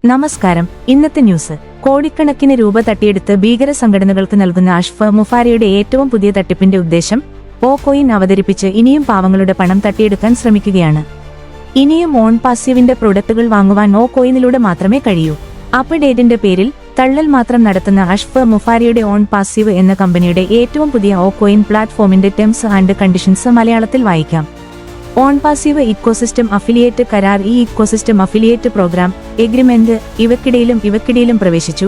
നമസ്കാരം. ഇന്നത്തെ ന്യൂസ്. കോടിക്കണക്കിന് രൂപ തട്ടിയെടുത്ത് ഭീകര സംഘടനകൾക്ക് നൽകുന്ന അഷ്ഫ് മുഫാരിയുടെ ഏറ്റവും പുതിയ തട്ടിപ്പിന്റെ ഉദ്ദേശം ഓ കോയിൻ അവതരിപ്പിച്ച് ഇനിയും പാവങ്ങളുടെ പണം തട്ടിയെടുക്കാൻ ശ്രമിക്കുകയാണ്. ഇനിയും ഓൺ പാസീവിന്റെ പ്രൊഡക്റ്റുകൾ വാങ്ങുവാൻ ഓ കോയിനിലൂടെ മാത്രമേ കഴിയൂ. അപ്ഡേറ്റിന്റെ പേരിൽ തള്ളൽ മാത്രം നടത്തുന്ന അഷ്ഫ് മുഫാരിയുടെ ഓൺ പാസീവ് എന്ന കമ്പനിയുടെ ഏറ്റവും പുതിയ ഓ കോയിൻ പ്ലാറ്റ്ഫോമിന്റെ ടേംസ് ആൻഡ് കണ്ടീഷൻസ് മലയാളത്തിൽ വായിക്കാം. ഓൺ പാസീവ് ഇക്കോസിസ്റ്റം അഫിലിയേറ്റ് കരാർ, ഈ ഇക്കോസിസ്റ്റം അഫിലിയേറ്റ് പ്രോഗ്രാം എഗ്രിമെന്റ് ഇവക്കിടയിലും പ്രവേശിച്ചു.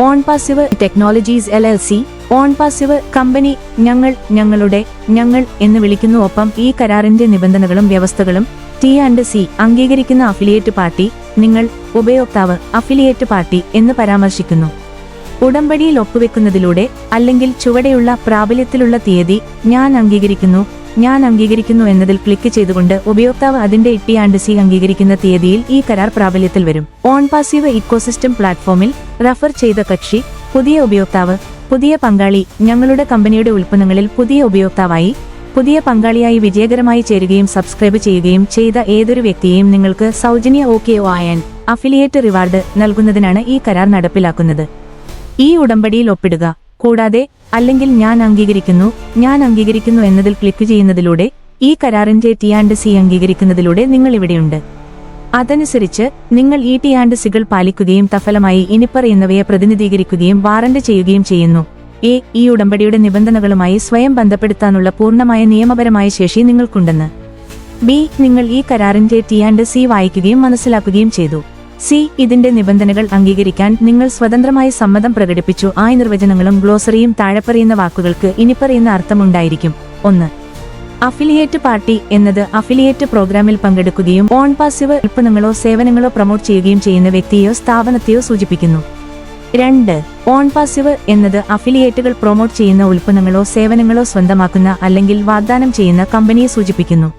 On passive technologies LLC on passive company ഞങ്ങൾ എന്ന് വിളിക്കുന്നു. ഒപ്പം ഈ കരാറിന്റെ നിബന്ധനകളും വ്യവസ്ഥകളും T&C അംഗീകരിക്കുന്ന അഫിലിയേറ്റ് പാർട്ടി, നിങ്ങൾ ഉപയോക്താവ്, അഫിലിയേറ്റ് പാർട്ടി എന്ന് പരാമർശിക്കുന്നു. ഉടമ്പടിയിൽ ഒപ്പുവെക്കുന്നതിലൂടെ അല്ലെങ്കിൽ ചുവടെയുള്ള പ്രാബല്യത്തിലുള്ള തീയതി ഞാൻ അംഗീകരിക്കുന്നു എന്നതിൽ ക്ലിക്ക് ചെയ്തുകൊണ്ട് ഉപയോക്താവ് അതിന്റെ T&C അംഗീകരിക്കുന്ന തീയതിയിൽ ഈ കരാർ പ്രാബല്യത്തിൽ വരും. ഓൺ പാസീവ് ഇക്കോസിസ്റ്റം പ്ലാറ്റ്ഫോമിൽ റഫർ ചെയ്ത കക്ഷി, പുതിയ ഉപയോക്താവ്, പുതിയ പങ്കാളി. ഞങ്ങളുടെ കമ്പനിയുടെ ഉൽപ്പന്നങ്ങളിൽ പുതിയ ഉപയോക്താവായി, പുതിയ പങ്കാളിയായി വിജയകരമായി ചേരുകയും സബ്സ്ക്രൈബ് ചെയ്യുകയും ചെയ്ത ഏതൊരു വ്യക്തിയെയും നിങ്ങൾക്ക് സൗജന്യ OKOIN അഫിലിയേറ്റ് റിവാർഡ് നൽകുന്നതിനാണ് ഈ കരാർ നടപ്പിലാക്കുന്നത്. ഈ ഉടമ്പടിയിൽ ഒപ്പിടുക. കൂടാതെ അല്ലെങ്കിൽ ഞാൻ അംഗീകരിക്കുന്നു എന്നതിൽ ക്ലിക്ക് ചെയ്യുന്നതിലൂടെ ഈ കരാറിന്റെ T&C അംഗീകരിക്കുന്നതിലൂടെ നിങ്ങൾ ഇവിടെയുണ്ട്. അതനുസരിച്ച് നിങ്ങൾ ഈ T&Cകൾ പാലിക്കുകയും തഫലമായി ഇനിപ്പറയുന്നവയെ പ്രതിനിധീകരിക്കുകയും വാറന്റ് ചെയ്യുകയും ചെയ്യുന്നു. ഈ ഉടമ്പടിയുടെ നിബന്ധനകളുമായി സ്വയം ബന്ധപ്പെടുത്താനുള്ള പൂർണ്ണമായ നിയമപരമായ ശേഷി നിങ്ങൾക്കുണ്ടെന്ന്. നിങ്ങൾ ഈ കരാറിന്റെ T&C വായിക്കുകയും മനസ്സിലാക്കുകയും ചെയ്തു. ഇതിന്റെ നിബന്ധനകൾ അംഗീകരിക്കാൻ നിങ്ങൾ സ്വതന്ത്രമായി സമ്മതം പ്രകടിപ്പിച്ചു. നിർവചനങ്ങളും ഗ്ലോസറിയും താഴെപ്പറയുന്ന വാക്കുകൾക്ക് ഇനിപ്പറയുന്ന അർത്ഥമുണ്ടായിരിക്കും. 1. അഫിലിയേറ്റ് പാർട്ടി എന്നത് അഫിലിയേറ്റ് പ്രോഗ്രാമിൽ പങ്കെടുക്കുകയും ഓൺ പാസീവ് ഉൽപ്പന്നങ്ങളോ സേവനങ്ങളോ പ്രൊമോട്ട് ചെയ്യുകയും ചെയ്യുന്ന വ്യക്തിയെയോ സ്ഥാപനത്തെയോ സൂചിപ്പിക്കുന്നു. 2. ഓൺ പാസീവ് എന്നത് അഫിലിയേറ്റുകൾ പ്രൊമോട്ട് ചെയ്യുന്ന ഉൽപ്പന്നങ്ങളോ സേവനങ്ങളോ സ്വന്തമാക്കുന്ന അല്ലെങ്കിൽ വാഗ്ദാനം ചെയ്യുന്ന കമ്പനിയെ സൂചിപ്പിക്കുന്നു.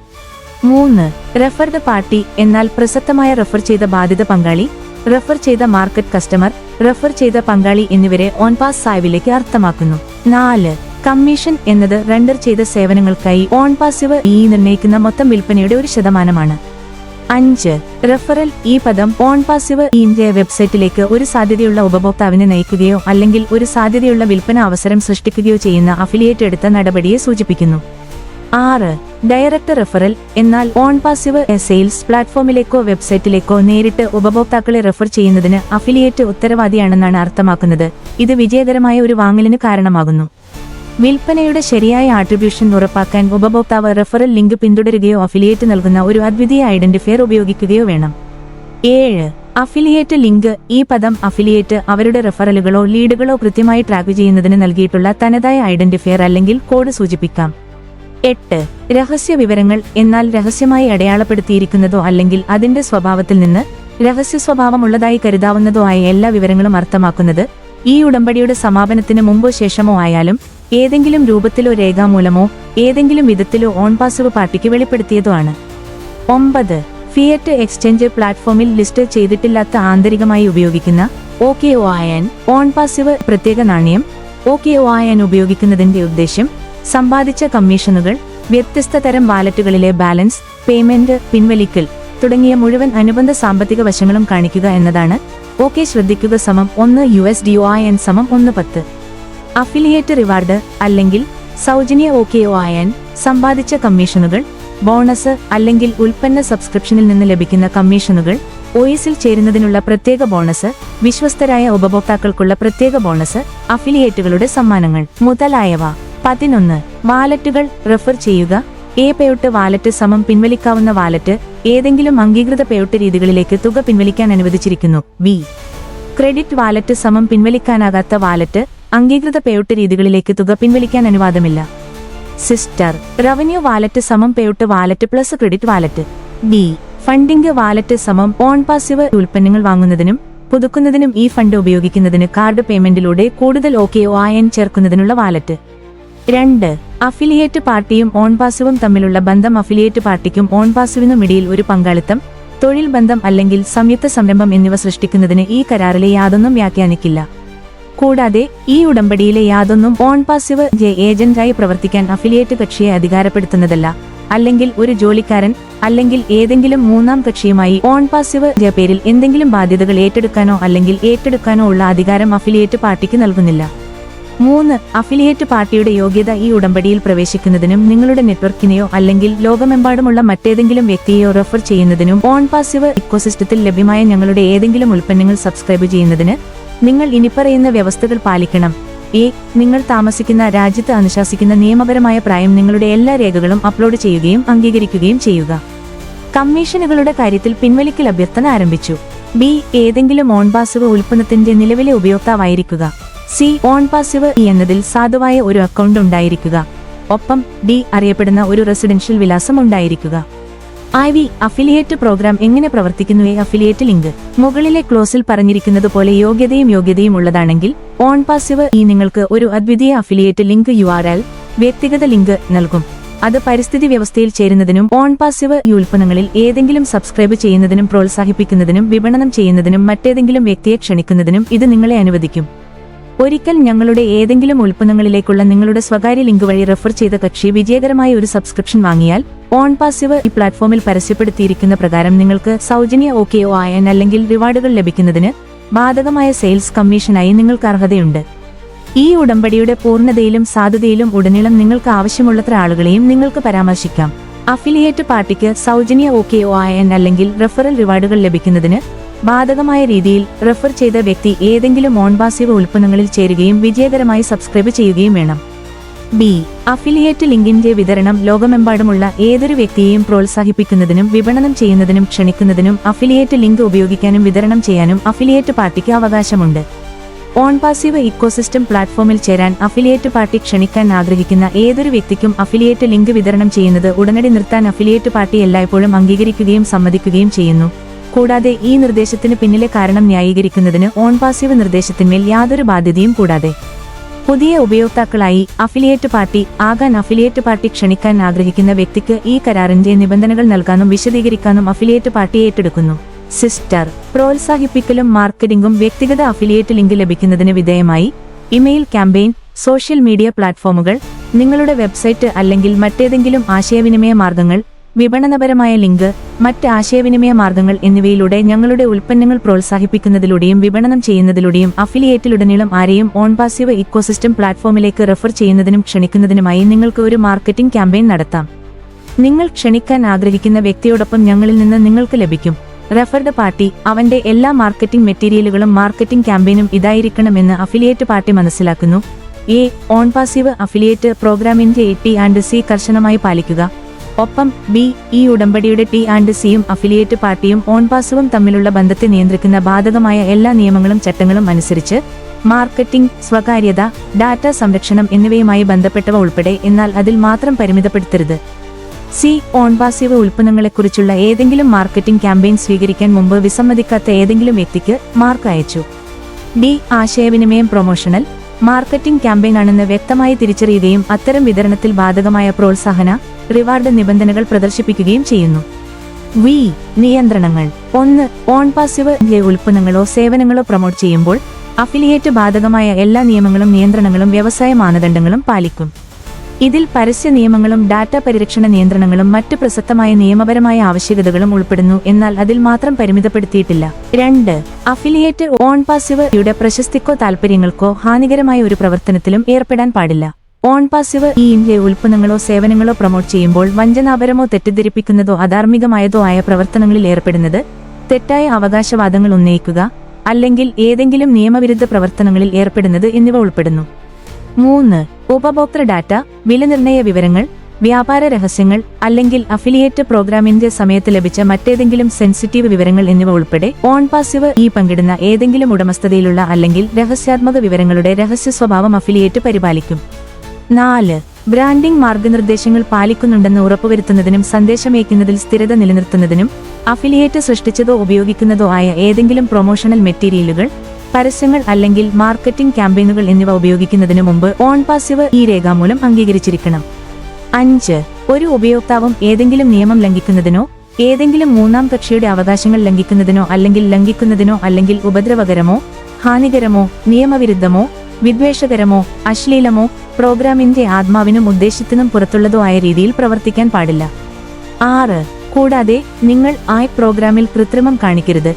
3. റെഫർഡ് പാർട്ടി എന്നാൽ പ്രസക്തമായ റെഫർ ചെയ്ത ബാധിത പങ്കാളി, റെഫർ ചെയ്ത മാർക്കറ്റ് കസ്റ്റമർ, റെഫർ ചെയ്ത പങ്കാളി എന്നിവരെ ഓൺ പാസീവിലേക്ക് അർത്ഥമാക്കുന്നു. 4. കമ്മീഷൻ എന്നത് റെൻഡർ ചെയ്ത സേവനങ്ങൾക്കായി ഓൺ പാസീവ് നിർണ്ണയിക്കുന്ന മൊത്തം വിൽപ്പനയുടെ 1%. 5. റെഫറൽ. ഈ പദം ഓൺ പാസീവ് വെബ്സൈറ്റിലേക്ക് ഒരു സാധ്യതയുള്ള ഉപഭോക്താവിനെ നയിക്കുകയോ അല്ലെങ്കിൽ ഒരു സാധ്യതയുള്ള വിൽപ്പന അവസരം സൃഷ്ടിക്കുകയോ ചെയ്യുന്ന അഫിലിയേറ്റ് എടുത്ത നടപടിയെ സൂചിപ്പിക്കുന്നു. 6. ഡയറക്റ്റ് റെഫറൽ എന്നാൽ ഓൺ പാസീവ് സെയിൽസ് പ്ലാറ്റ്ഫോമിലേക്കോ വെബ്സൈറ്റിലേക്കോ നേരിട്ട് ഉപഭോക്താക്കളെ റെഫർ ചെയ്യുന്നതിന് അഫിലിയേറ്റ് ഉത്തരവാദിയാണെന്നാണ് അർത്ഥമാക്കുന്നത്. ഇത് വിജയകരമായ ഒരു വാങ്ങലിന് കാരണമാകുന്നു. വിൽപ്പനയുടെ ശരിയായ ആട്രിബ്യൂഷൻ ഉറപ്പാക്കാൻ ഉപഭോക്താവ് റെഫറൽ ലിങ്ക് പിന്തുടരുകയോ അഫിലിയേറ്റ് നൽകുന്ന ഒരു അദ്വിതീയ ഐഡന്റിഫയർ ഉപയോഗിക്കുകയോ വേണം. 7. Affiliate link. ഈ പദം അഫിലിയേറ്റ് അവരുടെ റെഫറലുകളോ ലീഡുകളോ കൃത്യമായി ട്രാക്ക് ചെയ്യുന്നതിന് നൽകിയിട്ടുള്ള തനതായ ഐഡന്റിഫയർ അല്ലെങ്കിൽ കോഡ് സൂചിപ്പിക്കാം. 8. രഹസ്യ വിവരങ്ങൾ എന്നാൽ രഹസ്യമായി അടയാളപ്പെടുത്തിയിരിക്കുന്നതോ അല്ലെങ്കിൽ അതിന്റെ സ്വഭാവത്തിൽ നിന്ന് രഹസ്യ സ്വഭാവമുള്ളതായി കരുതാവുന്നതോ ആയ എല്ലാ വിവരങ്ങളും അർത്ഥമാക്കുന്നത് ഈ ഉടമ്പടിയുടെ സമാപനത്തിന് മുമ്പോ ശേഷമോ ആയാലും ഏതെങ്കിലും രൂപത്തിലോ രേഖാമൂലമോ ഏതെങ്കിലും വിധത്തിലോ ഓൺ പാസീവ് പാർട്ടിക്ക് വെളിപ്പെടുത്തിയതോ ആണ്. 9. ഫിയറ്റ് എക്സ്ചേഞ്ച് പ്ലാറ്റ്ഫോമിൽ ലിസ്റ്റ് ചെയ്തിട്ടില്ലാത്ത ആന്തരികമായി ഉപയോഗിക്കുന്ന OKOIN ഓൺ പാസീവ് പ്രത്യേക നാണയം OKOIN ഉപയോഗിക്കുന്നതിന്റെ ഉദ്ദേശ്യം സമ്പാദിച്ച കമ്മീഷനുകൾ, വ്യത്യസ്ത തരം വാലറ്റുകളിലെ ബാലൻസ്, പേയ്മെന്റ്, പിൻവലിക്കൽ തുടങ്ങിയ മുഴുവൻ അനുബന്ധ സാമ്പത്തിക വശങ്ങളും കാണിക്കുക എന്നതാണ്. ശ്രദ്ധിക്കുക $1 USDOIN 110. അഫിലിയേറ്റ് റിവാർഡ് അല്ലെങ്കിൽ സൗജന്യ OKOIN സമ്പാദിച്ച കമ്മീഷനുകൾ, ബോണസ് അല്ലെങ്കിൽ ഉൽപ്പന്ന സബ്സ്ക്രിപ്ഷനിൽ നിന്ന് ലഭിക്കുന്ന കമ്മീഷനുകൾ, OSൽ ചേരുന്നതിനുള്ള പ്രത്യേക ബോണസ്, വിശ്വസ്തരായ ഉപഭോക്താക്കൾക്കുള്ള പ്രത്യേക ബോണസ്, അഫിലിയേറ്റുകളുടെ സമ്മാനങ്ങൾ മുതലായവ. 11. വാലറ്റുകൾ റെഫർ ചെയ്യുക. പേഔട്ട് വാലറ്റ് പിൻവലിക്കാവുന്ന വാലറ്റ് ഏതെങ്കിലും അംഗീകൃത പേഔട്ട് രീതികളിലേക്ക് തുക പിൻവലിക്കാൻ അനുവദിച്ചിരിക്കുന്നു. ക്രെഡിറ്റ് വാലറ്റ് പിൻവലിക്കാനാകാത്ത വാലറ്റ് അംഗീകൃത പേഔട്ട് രീതികളിലേക്ക് തുക പിൻവലിക്കാൻ അനുവാദമില്ല. സിസ്റ്റർ revenue wallet payout wallet plus credit wallet. Funding wallet OnPassive ഉൽപ്പന്നങ്ങൾ വാങ്ങുന്നതിനും പുതുക്കുന്നതിനും ഈ ഫണ്ട് ഉപയോഗിക്കുന്നതിന് കാർഡ് പേയ്മെന്റിലൂടെ കൂടുതൽ OKOIN ചേർക്കുന്നതിനുള്ള വാലറ്റ്. 2. അഫിലിയേറ്റ് പാർട്ടിയും ഓൺ പാസീവും തമ്മിലുള്ള ബന്ധം. അഫിലിയേറ്റ് പാർട്ടിക്കും ഓൺ പാസീവിനും ഇടയിൽ ഒരു പങ്കാളിത്തം, തൊഴിൽ ബന്ധം അല്ലെങ്കിൽ സംയുക്ത സംരംഭം എന്നിവ സൃഷ്ടിക്കുന്നതിന് ഈ കരാറിലെ യാതൊന്നും വ്യാഖ്യാനിക്കില്ല. കൂടാതെ ഈ ഉടമ്പടിയിലെ യാതൊന്നും ഓൺ പാസീവ് ഏജന്റായി പ്രവർത്തിക്കാൻ അഫിലിയേറ്റ് കക്ഷിയെ അധികാരപ്പെടുത്തുന്നതല്ല. അല്ലെങ്കിൽ ഒരു ജോലിക്കാരൻ അല്ലെങ്കിൽ ഏതെങ്കിലും മൂന്നാം കക്ഷിയുമായി ഓൺ പാസീവ് പേരിൽ എന്തെങ്കിലും ബാധ്യതകൾ ഏറ്റെടുക്കാനോ അല്ലെങ്കിൽ ഏറ്റെടുക്കാനോ ഉള്ള അധികാരം അഫിലിയേറ്റ് പാർട്ടിക്ക് നൽകുന്നില്ല. 3. അഫിലിയേറ്റ് പാർട്ടിയുടെ യോഗ്യത ഈ ഉടമ്പടിയിൽ പ്രവേശിക്കുന്നതിനും നിങ്ങളുടെ നെറ്റ്വർക്കിനെയോ അല്ലെങ്കിൽ ലോകമെമ്പാടുമുള്ള മറ്റേതെങ്കിലും വ്യക്തിയെയോ റെഫർ ചെയ്യുന്നതിനും ഓൺ പാസീവ് ഇക്കോസിസ്റ്റത്തിൽ ലഭ്യമായ ഞങ്ങളുടെ ഏതെങ്കിലും ഉൽപ്പന്നങ്ങൾ സബ്സ്ക്രൈബ് ചെയ്യുന്നതിന് നിങ്ങൾ ഇനിപ്പറയുന്ന വ്യവസ്ഥകൾ പാലിക്കണം. നിങ്ങൾ താമസിക്കുന്ന രാജ്യത്ത് അനുശാസിക്കുന്ന നിയമപരമായ പ്രായം നിങ്ങളുടെ എല്ലാ രേഖകളും അപ്ലോഡ് ചെയ്യുകയും അംഗീകരിക്കുകയും ചെയ്യുക. കമ്മീഷനുകളുടെ കാര്യത്തിൽ പിൻവലിക്കൽ അഭ്യർത്ഥന ആരംഭിച്ചു. ഏതെങ്കിലും ഓൺ പാസീവ് ഉൽപ്പന്നത്തിന്റെ നിലവിലെ ഉപയോക്താവായിരിക്കുക. ഓൺ പാസീവ് എന്നതിൽ സാധുവായ ഒരു അക്കൗണ്ട് ഉണ്ടായിരിക്കുക. ഒപ്പം അറിയപ്പെടുന്ന ഒരു റെസിഡൻഷ്യൽ വിലാസം ഉണ്ടായിരിക്കുക. അഫിലിയേറ്റ് പ്രോഗ്രാം എങ്ങനെ പ്രവർത്തിക്കുന്നു? അഫിലിയേറ്റ് ലിങ്ക് മുകളിലെ ക്ലോസിൽ പറഞ്ഞിരിക്കുന്നതുപോലെ യോഗ്യതയും ഉള്ളതാണെങ്കിൽ ഓൺ പാസീവ് നിങ്ങൾക്ക് ഒരു അദ്വിതീയ അഫിലിയേറ്റ് ലിങ്ക് URL വ്യക്തിഗത ലിങ്ക് നൽകും. അത് പരിസ്ഥിതി വ്യവസ്ഥയിൽ ചേരുന്നതിനും ഓൺ പാസീവ് ഉൽപ്പന്നങ്ങളിൽ ഏതെങ്കിലും സബ്സ്ക്രൈബ് ചെയ്യുന്നതിനും പ്രോത്സാഹിപ്പിക്കുന്നതിനും വിപണനം ചെയ്യുന്നതിനും മറ്റേതെങ്കിലും വ്യക്തിയെ ക്ഷണിക്കുന്നതിനും ഇത് നിങ്ങളെ അനുവദിക്കും. ഒരിക്കൽ ഞങ്ങളുടെ ഏതെങ്കിലും ഉൽപ്പന്നങ്ങളിലേക്കുള്ള നിങ്ങളുടെ സ്വകാര്യ ലിങ്ക് വഴി റെഫർ ചെയ്ത കക്ഷി വിജയകരമായ ഒരു സബ്സ്ക്രിപ്ഷൻ വാങ്ങിയാൽ ഓൺ പാസീവ് ഈ പ്ലാറ്റ്ഫോമിൽ പരസ്യപ്പെടുത്തിയിരിക്കുന്ന പ്രകാരം നിങ്ങൾക്ക് സൗജന്യ OKOIN അല്ലെങ്കിൽ റിവാർഡുകൾ ലഭിക്കുന്നതിന് ബാധകമായ സെയിൽസ് കമ്മീഷനായി നിങ്ങൾക്ക് അർഹതയുണ്ട്. ഈ ഉടമ്പടിയുടെ പൂർണ്ണതയിലും സാധുതയിലും ഉടനീളം നിങ്ങൾക്ക് ആവശ്യമുള്ളത്ര ആളുകളെയും നിങ്ങൾക്ക് പരാമർശിക്കാം. അഫിലിയേറ്റ് പാർട്ടിക്ക് സൗജന്യ OKOIN അല്ലെങ്കിൽ റെഫറൽ റിവാർഡുകൾ ലഭിക്കുന്നതിന് ബാധകമായ രീതിയിൽ റെഫർ ചെയ്ത വ്യക്തി ഏതെങ്കിലും ഓൺ പാസീവ് ഉൽപ്പന്നങ്ങളിൽ ചേരുകയും വിജയകരമായി സബ്സ്ക്രൈബ് ചെയ്യുകയും വേണം. അഫിലിയേറ്റ് ലിങ്കിന്റെ വിതരണം ലോകമെമ്പാടുമുള്ള ഏതൊരു വ്യക്തിയെയും പ്രോത്സാഹിപ്പിക്കുന്നതിനും വിപണനം ചെയ്യുന്നതിനും ക്ഷണിക്കുന്നതിനും അഫിലിയേറ്റ് ലിങ്ക് ഉപയോഗിക്കാനും വിതരണം ചെയ്യാനും അഫിലിയേറ്റ് പാർട്ടിക്ക് അവകാശമുണ്ട്. ഓൺ പാസീവ് ഇക്കോസിസ്റ്റം പ്ലാറ്റ്ഫോമിൽ ചേരാൻ അഫിലിയേറ്റ് പാർട്ടി ക്ഷണിക്കാൻ ആഗ്രഹിക്കുന്ന ഏതൊരു വ്യക്തിക്കും അഫിലിയേറ്റ് ലിങ്ക് വിതരണം ചെയ്യുന്നത് ഉടനടി നിർത്താൻ അഫിലിയേറ്റ് പാർട്ടി എല്ലായ്പ്പോഴും അംഗീകരിക്കുകയും സമ്മതിക്കുകയും ചെയ്യുന്നു. കൂടാതെ ഈ നിർദ്ദേശത്തിന് പിന്നിലെ കാരണം ന്യായീകരിക്കുന്നതിന് ഓൺ പാസീവ് നിർദ്ദേശത്തിന്മേൽ യാതൊരു ബാധ്യതയും കൂടാതെ പുതിയ ഉപയോക്താക്കളായി അഫിലിയേറ്റ് പാർട്ടി ആകാൻ അഫിലിയേറ്റ് പാർട്ടി ക്ഷണിക്കാൻ ആഗ്രഹിക്കുന്ന വ്യക്തിക്ക് ഈ കരാറിന്റെ നിബന്ധനകൾ നൽകാനും വിശദീകരിക്കാനും അഫിലിയേറ്റ് പാർട്ടി ഏറ്റെടുക്കുന്നു. പ്രോത്സാഹിപ്പിക്കലും മാർക്കറ്റിംഗും വ്യക്തിഗത അഫിലിയേറ്റ് ലിങ്ക് ലഭിക്കുന്നതിന് വിധേയമായി ഇമെയിൽ ക്യാമ്പയിൻ, സോഷ്യൽ മീഡിയ പ്ലാറ്റ്ഫോമുകൾ, നിങ്ങളുടെ വെബ്സൈറ്റ് അല്ലെങ്കിൽ മറ്റേതെങ്കിലും ആശയവിനിമയ മാർഗങ്ങൾ, വിപണനപരമായ ലിങ്ക്, മറ്റ് ആശയവിനിമയ മാർഗങ്ങൾ എന്നിവയിലൂടെ ഞങ്ങളുടെ ഉൽപ്പന്നങ്ങൾ പ്രോത്സാഹിപ്പിക്കുന്നതിലൂടെയും വിപണനം ചെയ്യുന്നതിലൂടെയും അഫിലിയേറ്റിലുടനീളം ആരെയും ഓൺ പാസീവ് ഇക്കോസിസ്റ്റം പ്ലാറ്റ്ഫോമിലേക്ക് റെഫർ ചെയ്യുന്നതിനും ക്ഷണിക്കുന്നതിനുമായി നിങ്ങൾക്ക് ഒരു മാർക്കറ്റിംഗ് ക്യാമ്പയിൻ നടത്താം. നിങ്ങൾ ക്ഷണിക്കാൻ ആഗ്രഹിക്കുന്ന വ്യക്തിയോടൊപ്പം ഞങ്ങളിൽ നിന്ന് നിങ്ങൾക്ക് ലഭിക്കും. റെഫർഡ് പാർട്ടി അവന്റെ എല്ലാ മാർക്കറ്റിംഗ് മെറ്റീരിയലുകളും മാർക്കറ്റിംഗ് ക്യാമ്പയിനും ഇതായിരിക്കണമെന്ന് അഫിലിയേറ്റ് പാർട്ടി മനസ്സിലാക്കുന്നു. ഓൺ പാസീവ് അഫിലിയേറ്റ് പ്രോഗ്രാമിന്റെ T&C കർശനമായി പാലിക്കുക. ഒപ്പം ഈ ഉടമ്പടിയുടെ T&Cയും അഫിലിയേറ്റ് പാർട്ടിയും ഓൺ പാസീവും തമ്മിലുള്ള ബന്ധത്തെ നിയന്ത്രിക്കുന്ന ബാധകമായ എല്ലാ നിയമങ്ങളും ചട്ടങ്ങളും അനുസരിച്ച് മാർക്കറ്റിംഗ്, സ്വകാര്യത, ഡാറ്റ സംരക്ഷണം എന്നിവയുമായി ബന്ധപ്പെട്ടവ ഉൾപ്പെടെ, എന്നാൽ അതിൽ മാത്രം പരിമിതപ്പെടുത്തരുത്. ഓൺ പാസീവ് ഉൽപ്പന്നങ്ങളെക്കുറിച്ചുള്ള ഏതെങ്കിലും മാർക്കറ്റിംഗ് ക്യാമ്പയിൻ സ്വീകരിക്കാൻ മുമ്പ് വിസമ്മതിക്കാത്ത ഏതെങ്കിലും വ്യക്തിക്ക് മാർക്ക് അയച്ചു. ആശയവിനിമയം പ്രൊമോഷണൽ മാർക്കറ്റിംഗ് ക്യാമ്പയിനാണെന്ന് വ്യക്തമായി തിരിച്ചറിയുകയും അത്തരം വിതരണത്തിൽ ബാധകമായ പ്രോത്സാഹന, റിവാർഡ് നിബന്ധനകൾ പ്രദർശിപ്പിക്കുകയും ചെയ്യുന്നു. നിയന്ത്രണങ്ങൾ. 1. ഓൺ പാസീവ് ഉൽപ്പന്നങ്ങളോ സേവനങ്ങളോ പ്രൊമോട്ട് ചെയ്യുമ്പോൾ അഫിലിയേറ്റ് ബാധകമായ എല്ലാ നിയമങ്ങളും നിയന്ത്രണങ്ങളും വ്യവസായ മാനദണ്ഡങ്ങളും പാലിക്കും. ഇതിൽ പരസ്യ നിയമങ്ങളും ഡാറ്റ പരിരക്ഷണ നിയന്ത്രണങ്ങളും മറ്റ് പ്രസക്തമായ നിയമപരമായ ആവശ്യകതകളും ഉൾപ്പെടുന്നു, എന്നാൽ അതിൽ മാത്രം പരിമിതപ്പെടുത്തിയിട്ടില്ല. 2. അഫിലിയേറ്റ് ഓൺ പാസീവ് പ്രശസ്തിക്കോ താൽപര്യങ്ങൾക്കോ ഹാനികരമായ ഒരു പ്രവർത്തനത്തിലും ഏർപ്പെടാൻ പാടില്ല. ഓൺ പാസീവ് ഉൽപ്പന്നങ്ങളോ സേവനങ്ങളോ പ്രൊമോട്ട് ചെയ്യുമ്പോൾ വഞ്ചനാപരമോ തെറ്റിദ്ധരിപ്പിക്കുന്നതോ അധാർമികമായതോ ആയ പ്രവർത്തനങ്ങളിൽ ഏർപ്പെടുന്നത്, തെറ്റായ അവകാശവാദങ്ങൾ ഉന്നയിക്കുക, അല്ലെങ്കിൽ ഏതെങ്കിലും നിയമവിരുദ്ധ പ്രവർത്തനങ്ങളിൽ ഏർപ്പെടുന്നത് എന്നിവ ഉൾപ്പെടുന്നു. 3. ഉപഭോക്തൃ ഡാറ്റ, വിലനിർണ്ണയ വിവരങ്ങൾ, വ്യാപാര രഹസ്യങ്ങൾ അല്ലെങ്കിൽ അഫിലിയേറ്റ് പ്രോഗ്രാമിന്റെ സമയത്ത് ലഭിച്ച മറ്റേതെങ്കിലും സെൻസിറ്റീവ് വിവരങ്ങൾ എന്നിവ ഉൾപ്പെടെ ഓൺ പാസീവ് പങ്കിടുന്ന ഏതെങ്കിലും ഉടമസ്ഥതയിലുള്ള അല്ലെങ്കിൽ രഹസ്യാത്മക വിവരങ്ങളുടെ രഹസ്യ സ്വഭാവം അഫിലിയേറ്റ് പരിപാലിക്കും. 4. ബ്രാൻഡിംഗ് മാർഗനിർദ്ദേശങ്ങൾ പാലിക്കുന്നുണ്ടെന്ന് ഉറപ്പുവരുത്തുന്നതിനും സന്ദേശമയക്കുന്നതിൽ സ്ഥിരത നിലനിർത്തുന്നതിനും അഫിലിയേറ്റ് സൃഷ്ടിച്ചതോ ഉപയോഗിക്കുന്നതോ ആയ ഏതെങ്കിലും പ്രൊമോഷണൽ മെറ്റീരിയലുകൾ, പരസ്യങ്ങൾ അല്ലെങ്കിൽ മാർക്കറ്റിംഗ് ക്യാമ്പയിനുകൾ എന്നിവ ഉപയോഗിക്കുന്നതിനു മുമ്പ് ഓൺ പാസീവ് രേഖാമൂലം അംഗീകരിച്ചിരിക്കണം. 5. ഒരു ഉപയോക്താവും ഏതെങ്കിലും നിയമം ലംഘിക്കുന്നതിനോ ഏതെങ്കിലും മൂന്നാം കക്ഷിയുടെ അവകാശങ്ങൾ ലംഘിക്കുന്നതിനോ അല്ലെങ്കിൽ ഉപദ്രവകരമോ ഹാനികരമോ നിയമവിരുദ്ധമോ വിദ്വേഷകരമോ അശ്ലീലമോ പ്രോഗ്രാമിന്റെ ആത്മാവിനും ഉദ്ദേശ്യത്തിനും പുറത്തുള്ളതോ ആയ രീതിയിൽ പ്രവർത്തിക്കാൻ പാടില്ല. 6. കൂടാതെ നിങ്ങൾ പ്രോഗ്രാമിൽ കൃത്രിമം കാണിക്കരുത്.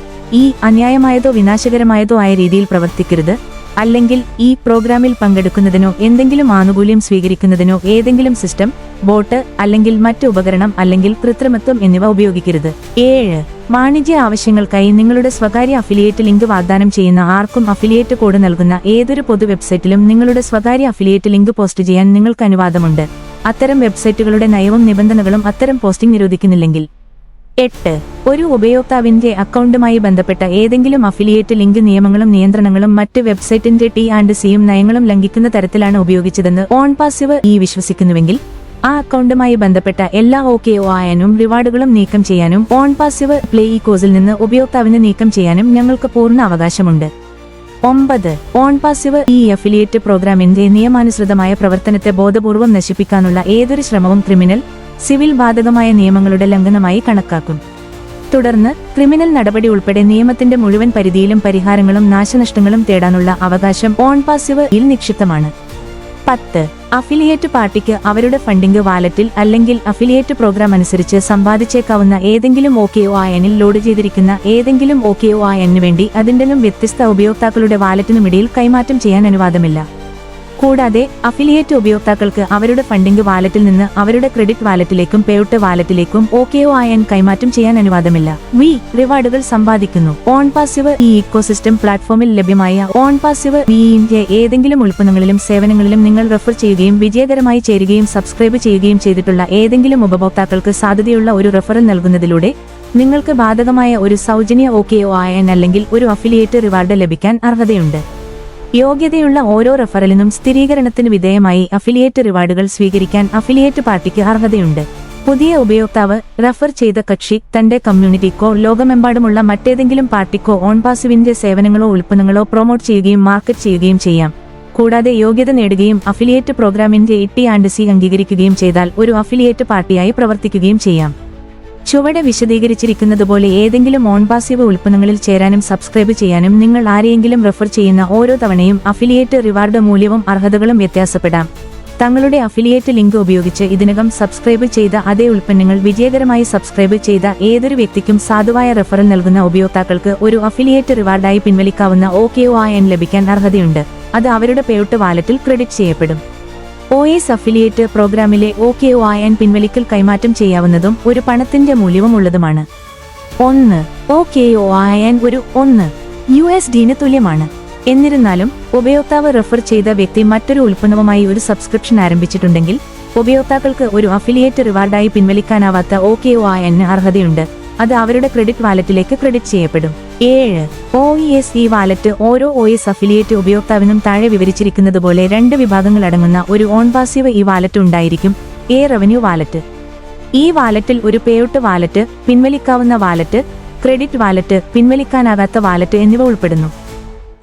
അന്യായമായതോ വിനാശകരമായതോ ആയ രീതിയിൽ പ്രവർത്തിക്കരുത്. അല്ലെങ്കിൽ പ്രോഗ്രാമിൽ പങ്കെടുക്കുന്നതിനോ എന്തെങ്കിലും ആനുകൂല്യം സ്വീകരിക്കുന്നതിനോ ഏതെങ്കിലും സിസ്റ്റം, ബോട്ട് അല്ലെങ്കിൽ മറ്റ് ഉപകരണം അല്ലെങ്കിൽ കൃത്രിമത്വം എന്നിവ ഉപയോഗിക്കരുത്. 7. വാണിജ്യ ആവശ്യങ്ങൾക്കായി നിങ്ങളുടെ സ്വകാര്യ അഫിലിയേറ്റ് ലിങ്ക് വാഗ്ദാനം ചെയ്യുന്ന ആർക്കും അഫിലിയേറ്റ് കോഡ് നൽകുന്ന ഏതൊരു പൊതു വെബ്സൈറ്റിലും നിങ്ങളുടെ സ്വകാര്യ അഫിലിയേറ്റ് ലിങ്ക് പോസ്റ്റ് ചെയ്യാൻ നിങ്ങൾക്ക് അനുവാദമുണ്ട്. അത്തരം വെബ്സൈറ്റുകളുടെ നയവും നിബന്ധനകളും അത്തരം പോസ്റ്റിംഗ് നിരോധിക്കുന്നില്ലെങ്കിൽ. 8. ഒരു ഉപയോക്താവിന്റെ അക്കൗണ്ടുമായി ബന്ധപ്പെട്ട ഏതെങ്കിലും അഫിലിയേറ്റ് ലിങ്ക് നിയമങ്ങളും നിയന്ത്രണങ്ങളും മറ്റ് വെബ്സൈറ്റിന്റെ T&Cയും നയങ്ങളും ലംഘിക്കുന്ന തരത്തിലാണ് ഉപയോഗിച്ചതെന്ന് OnPassive വിശ്വസിക്കുന്നുവെങ്കിൽ ആ അക്കൗണ്ടുമായി ബന്ധപ്പെട്ട എല്ലാ OKOIN റിവാർഡുകളും നീക്കം ചെയ്യാനും OnPassive പ്ലേ കോസിൽ നിന്ന് ഉപയോക്താവിനെ നീക്കം ചെയ്യാനും ഞങ്ങൾക്ക് പൂർണ്ണ അവകാശമുണ്ട്. 9. OnPassive അഫിലിയേറ്റ് പ്രോഗ്രാമിന്റെ നിയമാനുസൃതമായ പ്രവർത്തനത്തെ ബോധപൂർവം നശിപ്പിക്കാനുള്ള ഏതൊരു ശ്രമവും ക്രിമിനൽ, സിവിൽ ബാധകമായ നിയമങ്ങളുടെ ലംഘനമായി കണക്കാക്കും. തുടർന്ന് ക്രിമിനൽ നടപടി ഉൾപ്പെടെ നിയമത്തിന്റെ മുഴുവൻ പരിധിയിലും പരിഹാരങ്ങളും നാശനഷ്ടങ്ങളും തേടാനുള്ള അവകാശം OnPassive നിക്ഷിപ്തമാണ്. 10. അഫിലിയേറ്റ് പാർട്ടിക്ക് അവരുടെ ഫണ്ടിംഗ് വാലറ്റിൽ അല്ലെങ്കിൽ അഫിലിയേറ്റ് പ്രോഗ്രാം അനുസരിച്ച് സമ്പാദിച്ചേക്കാവുന്ന ഏതെങ്കിലും OKOIN ലോഡ് ചെയ്തിരിക്കുന്ന ഏതെങ്കിലും OKOIN വേണ്ടി അതിന്റെയും വ്യത്യസ്ത ഉപയോക്താക്കളുടെ വാലറ്റിനുമിടയിൽ കൈമാറ്റം ചെയ്യാൻ അനുവാദമില്ല. കൂടാതെ അഫിലിയേറ്റ് ഉപയോക്താക്കൾക്ക് അവരുടെ ഫണ്ടിംഗ് വാലറ്റിൽ നിന്ന് അവരുടെ ക്രെഡിറ്റ് വാലറ്റിലേക്കും പേഔട്ട് വാലറ്റിലേക്കും OKOIN കൈമാറ്റം ചെയ്യാൻ അനുവാദമില്ല. റിവാർഡുകൾ സമ്പാദിക്കുന്നു. OnPassive ഇക്കോസിസ്റ്റം പ്ലാറ്റ്ഫോമിൽ ലഭ്യമായ OnPassive ന്റെ ഏതെങ്കിലും ഉൽപ്പന്നങ്ങളിലും സേവനങ്ങളിലും നിങ്ങൾ റെഫർ ചെയ്യുകയും വിജയകരമായി ചേരുകയും സബ്സ്ക്രൈബ് ചെയ്യുകയും ചെയ്തിട്ടുള്ള ഏതെങ്കിലും ഉപഭോക്താക്കൾക്ക് സാധ്യതയുള്ള ഒരു റെഫറൽ നൽകുന്നതിലൂടെ നിങ്ങൾക്ക് ബാധകമായ ഒരു സൗജന്യ OKOIN അല്ലെങ്കിൽ ഒരു അഫിലിയേറ്റ് റിവാർഡ് ലഭിക്കാൻ അർഹതയുണ്ട്. യോഗ്യതയുള്ള ഓരോ റെഫറലിനും സ്ഥിരീകരണത്തിന് വിധേയമായി അഫിലിയേറ്റ് റിവാർഡുകൾ സ്വീകരിക്കാൻ അഫിലിയേറ്റ് പാർട്ടിക്ക് അർഹതയുണ്ട്. പുതിയ ഉപയോക്താവ് റെഫർ ചെയ്ത കക്ഷി തന്റെ കമ്മ്യൂണിറ്റിക്കോ ലോകമെമ്പാടുമുള്ള മറ്റേതെങ്കിലും പാർട്ടിക്കോ OnPassive സേവനങ്ങളോ ഉൽപ്പന്നങ്ങളോ പ്രൊമോട്ട് ചെയ്യുകയും മാർക്കറ്റ് ചെയ്യുകയും ചെയ്യാം. കൂടാതെ യോഗ്യത നേടുകയും അഫിലിയേറ്റ് പ്രോഗ്രാമിന്റെ T&C അംഗീകരിക്കുകയും ചെയ്താൽ ഒരു അഫിലിയേറ്റ് പാർട്ടിയായി പ്രവർത്തിക്കുകയും ചെയ്യാം. ചുവടെ വിശദീകരിച്ചിരിക്കുന്നതുപോലെ ഏതെങ്കിലും OnPassive ഉൽപ്പന്നങ്ങളിൽ ചേരാനും സബ്സ്ക്രൈബ് ചെയ്യാനും നിങ്ങൾ ആരെയെങ്കിലും റെഫർ ചെയ്യുന്ന ഓരോ തവണയും അഫിലിയേറ്റ് റിവാർഡ് മൂല്യവും അർഹതകളും വ്യത്യാസപ്പെടാം. തങ്ങളുടെ അഫിലിയേറ്റ് ലിങ്ക് ഉപയോഗിച്ച് ഇതിനകം സബ്സ്ക്രൈബ് ചെയ്ത അതേ ഉൽപ്പന്നങ്ങൾ വിജയകരമായി സബ്സ്ക്രൈബ് ചെയ്ത ഏതൊരു വ്യക്തിക്കും സാധുവായ റെഫറൽ നൽകുന്ന ഉപയോക്താക്കൾക്ക് ഒരു അഫിലിയേറ്റ് റിവാർഡായി പിൻവലിക്കാവുന്ന OKOIN ലഭിക്കാൻ അർഹതയുണ്ട്. അത് അവരുടെ പേഔട്ട് വാലറ്റിൽ ക്രെഡിറ്റ് ചെയ്യപ്പെടും. OS അഫിലിയേറ്റ് പ്രോഗ്രാമിലെ OKOIN പിൻവലിക്കൽ കൈമാറ്റം ചെയ്യാവുന്നതും ഒരു പണത്തിന്റെ മൂല്യവും ഉള്ളതുമാണ്. 1. OKOIN ഒരു $1 തുല്യമാണ്. എന്നിരുന്നാലും ഉപയോക്താവ് റെഫർ ചെയ്ത വ്യക്തി മറ്റൊരു ഉൽപ്പന്നവുമായി ഒരു സബ്സ്ക്രിപ്ഷൻ ആരംഭിച്ചിട്ടുണ്ടെങ്കിൽ ഉപയോക്താക്കൾക്ക് ഒരു അഫിലിയേറ്റ് റിവാർഡായി പിൻവലിക്കാനാവാത്ത OKOIN അർഹതയുണ്ട്. അത് അവരുടെ ക്രെഡിറ്റ് വാലറ്റിലേക്ക് ക്രെഡിറ്റ് ചെയ്യപ്പെടും. 7. OES വാലറ്റ് ഓരോ OS അഫിലിയേറ്റ് ഉപയോക്താവിനും താഴെ വിവരിച്ചിരിക്കുന്നതുപോലെ 2 വിഭാഗങ്ങൾ അടങ്ങുന്ന ഒരു OnPassive വാലറ്റ് ഉണ്ടായിരിക്കും. Revenue wallet. ഈ വാലറ്റിൽ ഒരു പേഔട്ട് വാലറ്റ്, പിൻവലിക്കാവുന്ന വാലറ്റ്, ക്രെഡിറ്റ് വാലറ്റ്, പിൻവലിക്കാനാകാത്ത വാലറ്റ് എന്നിവ ഉൾപ്പെടുന്നു.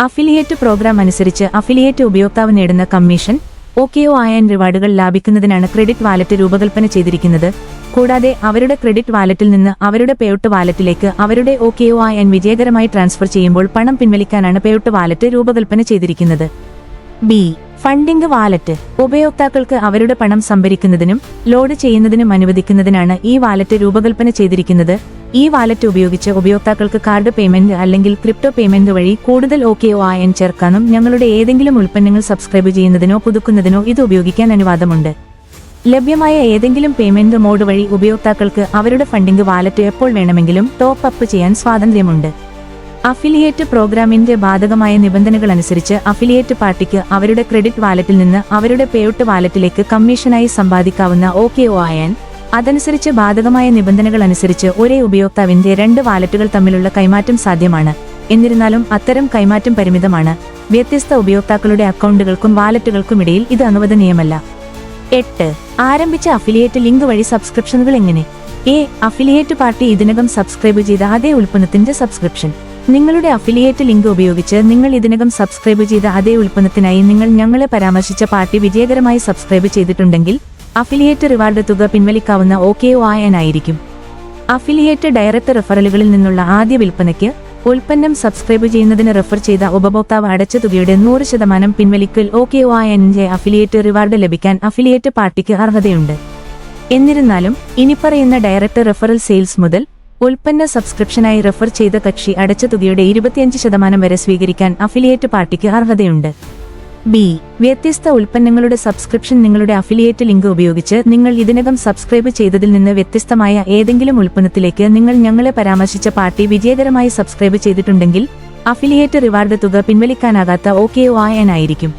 അഫിലിയേറ്റ് പ്രോഗ്രാം അനുസരിച്ച് അഫിലിയേറ്റ് ഉപയോക്താവ് നേടുന്ന കമ്മീഷൻ, OKOIN റിവാർഡുകൾ ലാഭിക്കുന്നതിനാണ് ക്രെഡിറ്റ് വാലറ്റ് രൂപകൽപ്പന ചെയ്തിരിക്കുന്നത്. കൂടാതെ അവരുടെ ക്രെഡിറ്റ് വാലറ്റിൽ നിന്ന് അവരുടെ പേഔട്ട് വാലറ്റിലേക്ക് അവരുടെ OKOIN വിജയകരമായി ട്രാൻസ്ഫർ ചെയ്യുമ്പോൾ പണം പിൻവലിക്കാനാണ് പേഔട്ട് വാലറ്റ് രൂപകൽപ്പന ചെയ്തിരിക്കുന്നത്. Funding wallet. ഉപയോക്താക്കൾക്ക് അവരുടെ പണം സംഭരിക്കുന്നതിനും ലോഡ് ചെയ്യുന്നതിനും അനുവദിക്കുന്നതിനാണ് ഈ വാലറ്റ് രൂപകൽപ്പന ചെയ്തിരിക്കുന്നത്. ഈ വാലറ്റ് ഉപയോഗിച്ച് ഉപയോക്താക്കൾക്ക് കാർഡ് പേയ്മെന്റ് അല്ലെങ്കിൽ ക്രിപ്റ്റോ പേയ്മെന്റ് വഴി കൂടുതൽ OKOIN ചേർക്കാനും ഞങ്ങളുടെ ഏതെങ്കിലും ഉൽപ്പന്നങ്ങൾ സബ്സ്ക്രൈബ് ചെയ്യുന്നതിനോ പുതുക്കുന്നതിനോ ഇത് ഉപയോഗിക്കാൻ അനുവാദമുണ്ട്. ലഭ്യമായ ഏതെങ്കിലും പേയ്മെന്റ് മോഡ് വഴി ഉപയോക്താക്കൾക്ക് അവരുടെ ഫണ്ടിംഗ് വാലറ്റ് എപ്പോൾ വേണമെങ്കിലും ടോപ്പ് അപ്പ് ചെയ്യാൻ സ്വാതന്ത്ര്യമുണ്ട്. അഫിലിയേറ്റ് പ്രോഗ്രാമിന്റെ ബാധകമായ നിബന്ധനകൾ അനുസരിച്ച് അഫിലിയേറ്റ് പാർട്ടിക്ക് അവരുടെ ക്രെഡിറ്റ് വാലറ്റിൽ നിന്ന് അവരുടെ പേഔട്ട് വാലറ്റിലേക്ക് കമ്മീഷനായി സമ്പാദിക്കാവുന്ന OKOIN, അതനുസരിച്ച് ബാധകമായ നിബന്ധനകൾ അനുസരിച്ച് ഒരേ ഉപയോക്താവിന്റെ 2 വാലറ്റുകൾ തമ്മിലുള്ള കൈമാറ്റം സാധ്യമാണ്. എന്നിരുന്നാലും അത്തരം കൈമാറ്റം പരിമിതമാണ്. വ്യത്യസ്ത ഉപയോക്താക്കളുടെ അക്കൗണ്ടുകൾക്കും വാലറ്റുകൾക്കുമിടയിൽ ഇത് അനുവദനീയമല്ല. 8. ആരംഭിച്ച അഫിലിയേറ്റ് ലിങ്ക് വഴി സബ്സ്ക്രിപ്ഷനുകൾ എങ്ങനെ? അഫിലിയേറ്റ് പാർട്ടി ഇതിനകം സബ്സ്ക്രൈബ് ചെയ്ത അതേ ഉൽപ്പന്നത്തിന്റെ സബ്സ്ക്രിപ്ഷൻ. നിങ്ങളുടെ അഫിലിയേറ്റ് ലിങ്ക് ഉപയോഗിച്ച് നിങ്ങൾ ഇതിനകം സബ്സ്ക്രൈബ് ചെയ്ത അതേ ഉൽപ്പന്നത്തിനായി നിങ്ങൾ ഞങ്ങളെ പരാമർശിച്ച പാർട്ടി വിജയകരമായി സബ്സ്ക്രൈബ് ചെയ്തിട്ടുണ്ടെങ്കിൽ അഫിലിയേറ്റ് റിവാർഡ് തുക പിൻവലിക്കാവുന്ന OKOIN ആയിരിക്കും. അഫിലിയേറ്റ് ഡയറക്റ്റ് റെഫറലുകളിൽ നിന്നുള്ള ആദ്യ വിൽപ്പനയ്ക്ക് ഉൽപ്പന്നം സബ്സ്ക്രൈബ് ചെയ്യുന്നതിന് റെഫർ ചെയ്ത ഉപഭോക്താവ് അടച്ച തുകയുടെ 100% പിൻവലിക്കൽ OKOINന്റെ അഫിലിയേറ്റ് റിവാർഡ് ലഭിക്കാൻ അഫിലിയേറ്റ് പാർട്ടിക്ക് അർഹതയുണ്ട്. എന്നിരുന്നാലും ഇനിപ്പറയുന്ന ഡയറക്ട് റെഫറൽ സെയിൽസ് മുതൽ ഉൽപ്പന്ന സബ്സ്ക്രിപ്ഷനായി റെഫർ ചെയ്ത കക്ഷി അടച്ച തുകയുടെ 25% വരെ സ്വീകരിക്കാൻ അഫിലിയേറ്റ് പാർട്ടിക്ക് അർഹതയുണ്ട്. ബി. വ്യത്യസ്ത ഉൽപ്പന്നങ്ങളുടെ സബ്സ്ക്രിപ്ഷൻ. നിങ്ങളുടെ അഫിലിയേറ്റ് ലിങ്ക് ഉപയോഗിച്ച് നിങ്ങൾ ഇതിനകം സബ്സ്ക്രൈബ് ചെയ്തതിൽ നിന്ന് വ്യത്യസ്തമായ ഏതെങ്കിലും ഉൽപ്പന്നത്തിലേക്ക് നിങ്ങൾ ഞങ്ങളെ പരാമർശിച്ച പാർട്ടി വിജയകരമായി സബ്സ്ക്രൈബ് ചെയ്തിട്ടുണ്ടെങ്കിൽ അഫിലിയേറ്റ് റിവാർഡ് തുക പിൻവലിക്കാനാകാത്ത OKOIN ആയിരിക്കും.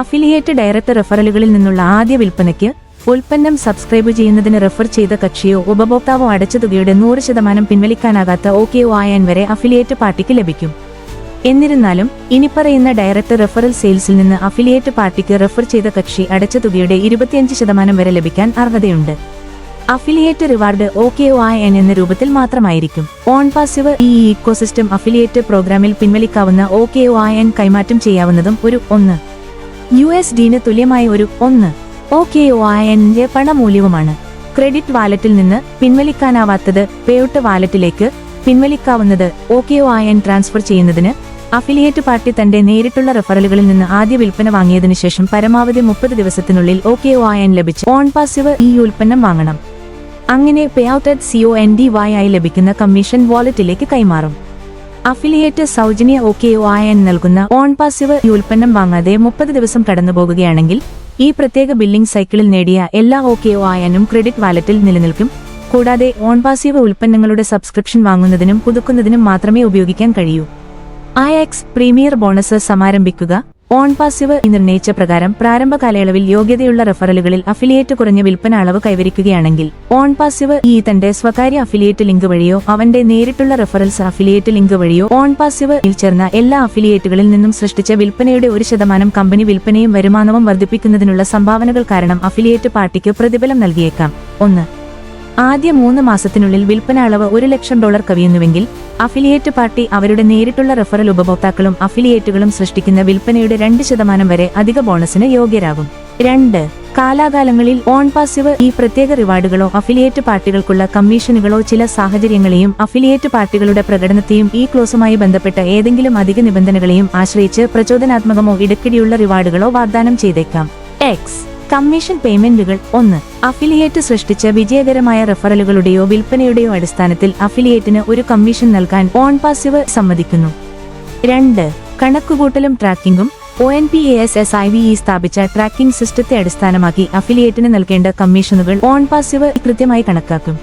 അഫിലിയേറ്റ് ഡയറക്ട് റെഫറലുകളിൽ നിന്നുള്ള ആദ്യ വിൽപ്പനയ്ക്ക് ഉൽപ്പന്നം സബ്സ്ക്രൈബ് ചെയ്യുന്നതിന് റെഫർ ചെയ്ത കക്ഷിയോ ഉപഭോക്താവോ അടച്ച തുകയുടെ 100% പിൻവലിക്കാനാകാത്ത OKOIN വരെ അഫിലിയേറ്റ് പാർട്ടിക്ക് ലഭിക്കും. എന്നിരുന്നാലും ഇനിപ്പറയുന്ന ഡയറക്ട് റെഫറൽ സെയിൽസിൽ നിന്ന് അഫിലിയേറ്റ് പാർട്ടിക്ക് റെഫർ ചെയ്ത കക്ഷി അടച്ച തുകയുടെ 25% വരെ ലഭിക്കാൻ അർഹതയുണ്ട്. അഫിലിയേറ്റ് റിവാർഡ് OKOIN എന്ന രൂപത്തിൽ മാത്രമായിരിക്കും. ഓൺ പാസീവ് ഈ ഇക്കോസിസ്റ്റം അഫിലിയേറ്റ് പ്രോഗ്രാമിൽ പിൻവലിക്കാവുന്ന OKOIN കൈമാറ്റം ചെയ്യാവുന്നതും ഒരു 1 USDന് തുല്യമായ ഒരു 1 OKOINന്റെ പണമൂല്യവുമാണ്. ക്രെഡിറ്റ് വാലറ്റിൽ നിന്ന് പിൻവലിക്കാനാവാത്തത് പേഔട്ട് വാലറ്റിലേക്ക് പിൻവലിക്കാവുന്നത് OKOIN ട്രാൻസ്ഫർ ചെയ്യുന്നതിന് അഫിലിയേറ്റ് പാർട്ടി തന്റെ നേരിട്ടുള്ള റെഫറലുകളിൽ നിന്ന് ആദ്യ വിൽപ്പന വാങ്ങിയതിനു ശേഷം പരമാവധി 30 ദിവസത്തിനുള്ളിൽ OKOIN ലഭിച്ച് ഓൺ പാസീവ് ഈ ഉൽപ്പന്നം വാങ്ങണം. അങ്ങനെ പേഔട്ട് CONDY ആയി ലഭിക്കുന്ന കമ്മീഷൻ വാലറ്റിലേക്ക് കൈമാറും. അഫിലിയേറ്റ് സൗജന്യ OKOIN നൽകുന്ന ഓൺ പാസീവ് ഈ ഉൽപ്പന്നം വാങ്ങാതെ 30 ദിവസം കടന്നുപോകുകയാണെങ്കിൽ ഈ പ്രത്യേക ബില്ലിംഗ് സൈക്കിളിൽ നേടിയ എല്ലാ OKOINും ക്രെഡിറ്റ് വാലറ്റിൽ നിലനിൽക്കും. കൂടാതെ ഓൺ പാസീവ് ഉൽപ്പന്നങ്ങളുടെ സബ്സ്ക്രിപ്ഷൻ വാങ്ങുന്നതിനും പുതുക്കുന്നതിനും മാത്രമേ ഉപയോഗിക്കാൻ കഴിയൂ. IX പ്രീമിയർ ബോണസ് സമാരംഭിക്കുക. ഓൺ പാസീവ് നിർണയിച്ച പ്രകാരം പ്രാരംഭ കാലയളവിൽ യോഗ്യതയുള്ള റെഫറലുകളിൽ അഫിലിയേറ്റ് കുറഞ്ഞ വിൽപ്പന അളവ് കൈവരിക്കുകയാണെങ്കിൽ ഓൺ പാസീവ് തന്റെ സ്വകാര്യ അഫിലിയേറ്റ് ലിങ്ക് വഴിയോ അവന്റെ നേരിട്ടുള്ള റെഫറൽസ് അഫിലിയേറ്റ് ലിങ്ക് വഴിയോ ഓൺ പാസീവ് ചേർന്ന എല്ലാ അഫിലിയേറ്റുകളിൽ നിന്നും സൃഷ്ടിച്ച വിൽപ്പനയുടെ 1% കമ്പനി വിൽപ്പനയും വരുമാനവും വർദ്ധിപ്പിക്കുന്നതിനുള്ള സംഭാവനകൾ കാരണം അഫിലിയേറ്റ് പാർട്ടിക്ക് പ്രതിഫലം നൽകിയേക്കാം. 1. ആദ്യ 3 മാസത്തിനുള്ളിൽ വിൽപ്പന അളവ് $1,00,000 കവിയുന്നുവെങ്കിൽ അഫിലിയേറ്റ് പാർട്ടി അവരുടെ നേരിട്ടുള്ള റെഫറൽ ഉപഭോക്താക്കളും അഫിലിയേറ്റുകളും സൃഷ്ടിക്കുന്ന വിൽപ്പനയുടെ 2% വരെ അധിക ബോണസിന് യോഗ്യരാകും. 2. കാലാകാലങ്ങളിൽ ഓൺ പാസീവ് പ്രത്യേക റിവാർഡുകളോ അഫിലിയേറ്റ് പാർട്ടികൾക്കുള്ള കമ്മീഷനുകളോ ചില സാഹചര്യങ്ങളെയും അഫിലിയേറ്റ് പാർട്ടികളുടെ പ്രകടനത്തെയും ഈ ക്ലോസുമായി ബന്ധപ്പെട്ട ഏതെങ്കിലും അധിക നിബന്ധനകളെയും ആശ്രയിച്ച് പ്രചോദനാത്മകമോ ഇടയ്ക്കിടെയുള്ള റിവാർഡുകളോ വാഗ്ദാനം ചെയ്തേക്കാം. X. കമ്മീഷൻ പേയ്മെന്റുകൾ. 1. അഫിലിയേറ്റ് സൃഷ്ടിച്ച വിജയകരമായ റെഫറലുകളുടെയോ വിൽപ്പനയുടെയോ അടിസ്ഥാനത്തിൽ അഫിലിയേറ്റിന് ഒരു കമ്മീഷൻ നൽകാൻ ഓൺ പാസീവ് സമ്മതിക്കുന്നു. 2. കണക്കുകൂട്ടലും ട്രാക്കിംഗും. ONPASSIVE സ്ഥാപിച്ച ട്രാക്കിംഗ് സിസ്റ്റത്തെ അടിസ്ഥാനമാക്കി അഫിലിയേറ്റിന് നൽകേണ്ട കമ്മീഷനുകൾ ഓൺ പാസീവ് കൃത്യമായി കണക്കാക്കും.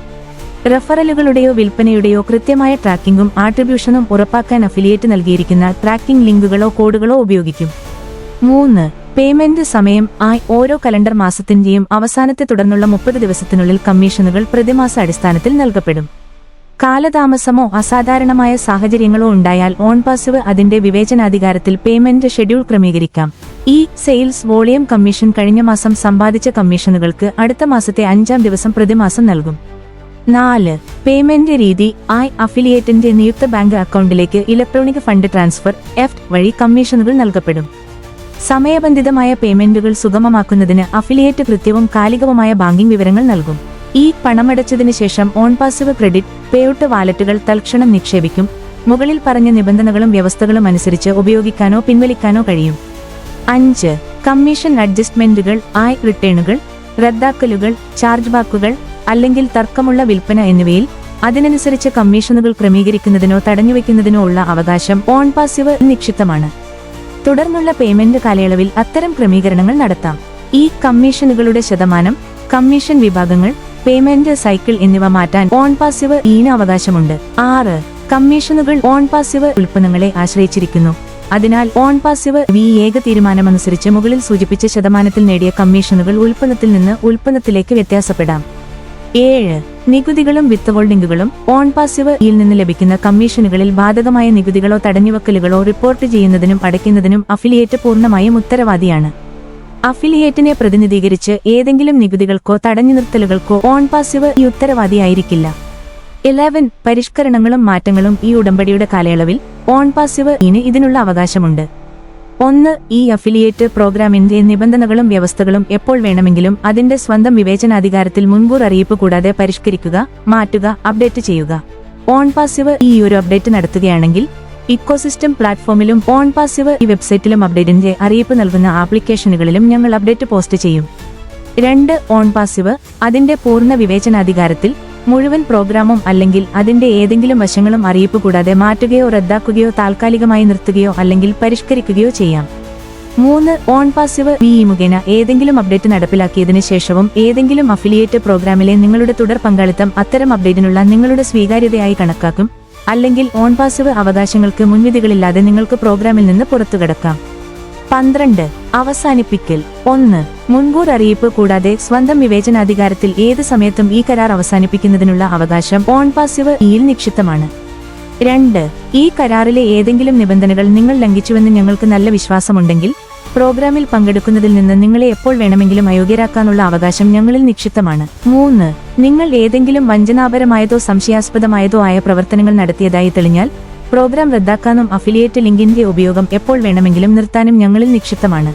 റെഫറലുകളുടെയോ വിൽപ്പനയുടെയോ കൃത്യമായ ട്രാക്കിംഗും ആട്രിബ്യൂഷനും ഉറപ്പാക്കാൻ അഫിലിയേറ്റ് നൽകിയിരിക്കുന്ന ട്രാക്കിംഗ് ലിങ്കുകളോ കോഡുകളോ ഉപയോഗിക്കും. 3. പേയ്മെന്റ് സമയം. ഓരോ കലണ്ടർ മാസത്തിന്റെയും അവസാനത്തെ തുടർന്നുള്ള 30 ദിവസത്തിനുള്ളിൽ കമ്മീഷനുകൾ പ്രതിമാസ അടിസ്ഥാനത്തിൽ നൽകപ്പെടും. കാലതാമസമോ അസാധാരണമായ സാഹചര്യങ്ങളോ ഉണ്ടായാൽ ഓൺ പാസീവ് അതിന്റെ വിവേചനാധികാരത്തിൽ പേയ്മെന്റ് ഷെഡ്യൂൾ ക്രമീകരിക്കാം. സെയിൽസ് വോളിയം കമ്മീഷൻ കഴിഞ്ഞ മാസം സമ്പാദിച്ച കമ്മീഷനുകൾക്ക് അടുത്ത മാസത്തെ 5-ാം ദിവസം പ്രതിമാസം നൽകും. 4. പേയ്മെന്റ് രീതി. അഫിലിയേറ്റിന്റെ നിയുക്ത ബാങ്ക് അക്കൗണ്ടിലേക്ക് ഇലക്ട്രോണിക് ഫണ്ട് ട്രാൻസ്ഫർ EFT വഴി കമ്മീഷനുകൾ നൽകപ്പെടും. സമയബന്ധിതമായ പേയ്മെന്റുകൾ സുഗമമാക്കുന്നതിന് അഫിലിയേറ്റ് കൃത്യവും കാലികവുമായ ബാങ്കിംഗ് വിവരങ്ങൾ നൽകും. പണമടച്ചതിനു ശേഷം ഓൺ പാസീവ് ക്രെഡിറ്റ് പേഔട്ട് വാലറ്റുകൾ തൽക്ഷണം നിക്ഷേപിക്കും. മുകളിൽ പറഞ്ഞ നിബന്ധനകളും വ്യവസ്ഥകളും അനുസരിച്ച് ഉപയോഗിക്കാനോ പിൻവലിക്കാനോ കഴിയും. 5. കമ്മീഷൻ അഡ്ജസ്റ്റ്മെന്റുകൾ. റിട്ടേണുകൾ, റദ്ദാക്കലുകൾ, ചാർജ് ബാക്കുകൾ അല്ലെങ്കിൽ തർക്കമുള്ള വിൽപ്പന എന്നിവയിൽ അതിനനുസരിച്ച് കമ്മീഷനുകൾ ക്രമീകരിക്കുന്നതിനോ തടഞ്ഞുവെക്കുന്നതിനോ ഉള്ള അവകാശം ഓൺ പാസീവ് നിക്ഷിപ്തമാണ്. തുടർന്നുള്ള പേയ്മെന്റ് കാലയളവിൽ അത്തരം ക്രമീകരണങ്ങൾ നടത്താം. കമ്മീഷനുകളുടെ ശതമാനം, കമ്മീഷൻ വിഭാഗങ്ങൾ, പേയ്മെന്റ് സൈക്കിൾ എന്നിവ മാറ്റാൻ ഓൺ പാസീവ് അവകാശമുണ്ട്. 6. കമ്മീഷനുകൾ ഓൺ പാസീവ് ഉൽപ്പന്നങ്ങളെ ആശ്രയിച്ചിരിക്കുന്നു. അതിനാൽ ഓൺ പാസീവ് ഏക തീരുമാനമനുസരിച്ച് മുകളിൽ സൂചിപ്പിച്ച ശതമാനത്തിൽ നേടിയ കമ്മീഷനുകൾ ഉൽപ്പന്നത്തിൽ നിന്ന് ഉൽപ്പന്നത്തിലേക്ക് വ്യത്യാസപ്പെടാം. 7. നികുതികളും വിത്ത്ഹോൾഡിംഗുകളും. ഓൺ പാസീവ് നിന്ന് ലഭിക്കുന്ന കമ്മീഷനുകളിൽ ബാധകമായ നികുതികളോ തടഞ്ഞുവെക്കലുകളോ റിപ്പോർട്ട് ചെയ്യുന്നതിനും അടയ്ക്കുന്നതിനും അഫിലിയേറ്റ് പൂർണ്ണമായും ഉത്തരവാദിയാണ്. അഫിലിയേറ്റിനെ പ്രതിനിധീകരിച്ച് ഏതെങ്കിലും നികുതികൾക്കോ തടഞ്ഞുനിർത്തലുകൾക്കോ ഓൺ പാസീവ് ഉത്തരവാദിയായിരിക്കില്ല. 11. പരിഷ്കരണങ്ങളും മാറ്റങ്ങളും. ഉടമ്പടിയുടെ കാലയളവിൽ ഓൺ പാസീവ് ഇതിനുള്ള അവകാശമുണ്ട്. 1. അഫിലിയേറ്റ് പ്രോഗ്രാമിന്റെ നിബന്ധനകളും വ്യവസ്ഥകളും എപ്പോൾ വേണമെങ്കിലും അതിന്റെ സ്വന്തം വിവേചനാധികാരത്തിൽ മുൻകൂർ അറിയിപ്പ് കൂടാതെ പരിഷ്കരിക്കുക, മാറ്റുക, അപ്ഡേറ്റ് ചെയ്യുക. ഓൺ പാസീവ് ഈ ഒരു അപ്ഡേറ്റ് നടത്തുകയാണെങ്കിൽ ഇക്കോസിസ്റ്റം പ്ലാറ്റ്ഫോമിലും ഓൺ പാസീവ് ഈ വെബ്സൈറ്റിലും അപ്ഡേറ്റിന്റെ അറിയിപ്പ് നൽകുന്ന ആപ്ലിക്കേഷനുകളിലും ഞങ്ങൾ അപ്ഡേറ്റ് പോസ്റ്റ് ചെയ്യും. 2 ഓൺ പാസീവ് അതിന്റെ പൂർണ്ണ വിവേചനാധികാരത്തിൽ മുഴുവൻ പ്രോഗ്രാമും അല്ലെങ്കിൽ അതിന്റെ ഏതെങ്കിലും വശങ്ങളും അറിയിപ്പ് കൂടാതെ മാറ്റുകയോ റദ്ദാക്കുകയോ താൽക്കാലികമായി നിർത്തുകയോ അല്ലെങ്കിൽ പരിഷ്കരിക്കുകയോ ചെയ്യാം. 3 ഓൺ പാസീവ് ഈ മുഖേന ഏതെങ്കിലും അപ്ഡേറ്റ് നടപ്പിലാക്കിയതിനു ശേഷവും ഏതെങ്കിലും അഫിലിയേറ്റ് പ്രോഗ്രാമിലെ നിങ്ങളുടെ തുടർ പങ്കാളിത്തം അത്തരം അപ്ഡേറ്റിനുള്ള നിങ്ങളുടെ സ്വീകാര്യതയായി കണക്കാക്കും, അല്ലെങ്കിൽ ഓൺ പാസീവ് അവകാശങ്ങൾക്ക് മുൻവിധികളില്ലാതെ നിങ്ങൾക്ക് പ്രോഗ്രാമിൽ നിന്ന് പുറത്തുകടക്കാം. 12 അവസാനിപ്പിക്കൽ. 1 മുൻകൂർ അറിയിപ്പ് കൂടാതെ സ്വന്തം വിവേചനാധികാരത്തിൽ ഏത് സമയത്തും ഈ കരാർ അവസാനിപ്പിക്കുന്നതിനുള്ള അവകാശം ഓൺ പാസീവ് ഇയിൽ നിക്ഷിപ്തമാണ്. 2 ഈ കരാറിലെ ഏതെങ്കിലും നിബന്ധനകൾ നിങ്ങൾ ലംഘിച്ചുവെന്ന് ഞങ്ങൾക്ക് നല്ല വിശ്വാസമുണ്ടെങ്കിൽ പ്രോഗ്രാമിൽ പങ്കെടുക്കുന്നതിൽ നിന്ന് നിങ്ങളെ എപ്പോൾ വേണമെങ്കിലും അയോഗ്യരാക്കാനുള്ള അവകാശം ഞങ്ങളിൽ നിക്ഷിപ്തമാണ്. 3 നിങ്ങൾ ഏതെങ്കിലും വഞ്ചനാപരമായതോ സംശയാസ്പദമായതോ ആയ പ്രവർത്തനങ്ങൾ നടത്തിയതായി തെളിഞ്ഞാൽ പ്രോഗ്രാം റദ്ദാക്കാനും അഫിലിയേറ്റ് ലിങ്കിന്റെ ഉപയോഗം എപ്പോൾ വേണമെങ്കിലും നിർത്താനും ഞങ്ങളിൽ നിക്ഷിപ്തമാണ്.